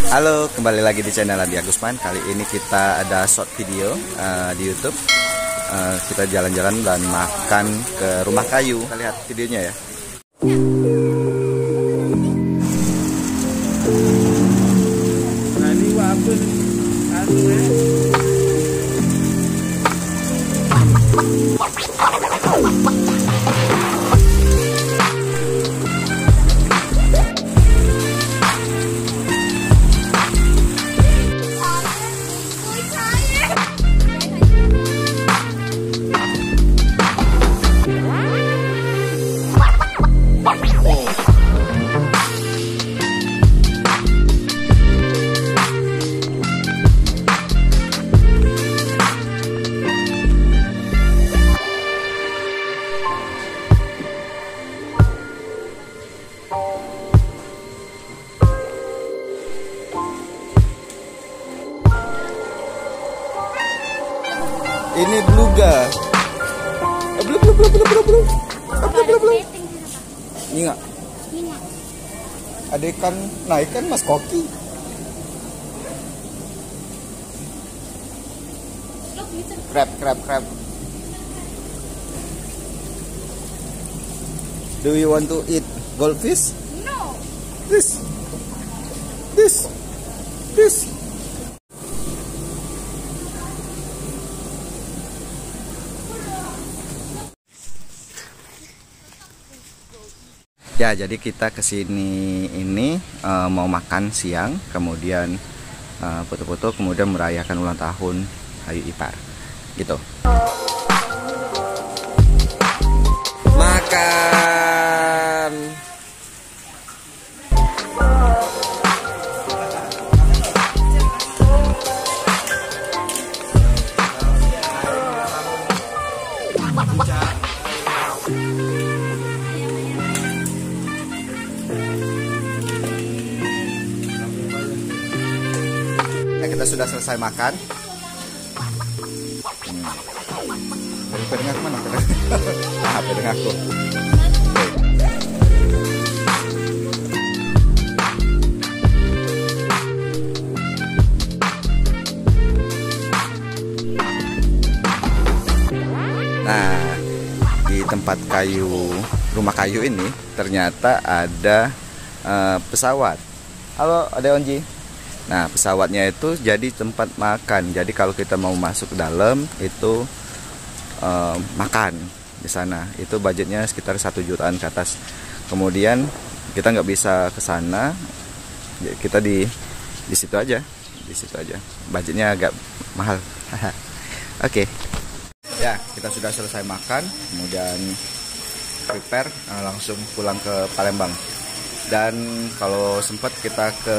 Halo, kembali lagi di channel Adi Agusman. Kali ini kita ada short video di YouTube. Kita jalan-jalan dan makan ke rumah kayu. Kita lihat videonya ya. Nah ini wabun anu ya. Ini beluga. Belum. Ini enggak? Ada ikan, nah ikan mas koki. Crab. Do you want to eat goldfish? No. This. Ya, jadi kita kesini ini mau makan siang, kemudian foto-foto, kemudian merayakan ulang tahun Ayu Ipar, gitu. Makan. Kita sudah selesai makan. Piring aku mana? Piring aku. Nah, di tempat rumah kayu ini ternyata ada pesawat. Halo, ada Onji. Nah, pesawatnya itu jadi tempat makan. Jadi kalau kita mau masuk ke dalam itu makan di sana. Itu budgetnya sekitar 1 jutaan ke atas. Kemudian kita nggak bisa ke sana. Kita di situ aja. Budgetnya agak mahal. Oke. Ya, kita sudah selesai makan, kemudian prepare langsung pulang ke Palembang. Dan kalau sempat kita ke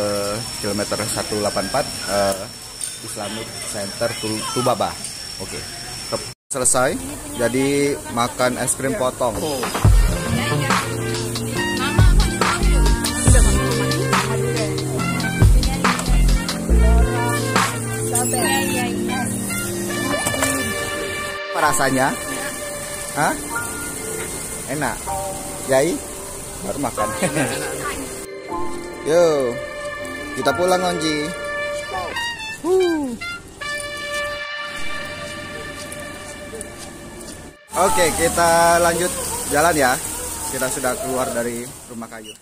kilometer 184 Islamic Center Tubaba. Oke. Selesai. Jadi makan es krim potong. Apa rasanya? Hah? Enak. Yai? Baru makan. Yo, kita pulang Onji. Oke, kita lanjut jalan ya. Kita sudah keluar dari rumah kayu.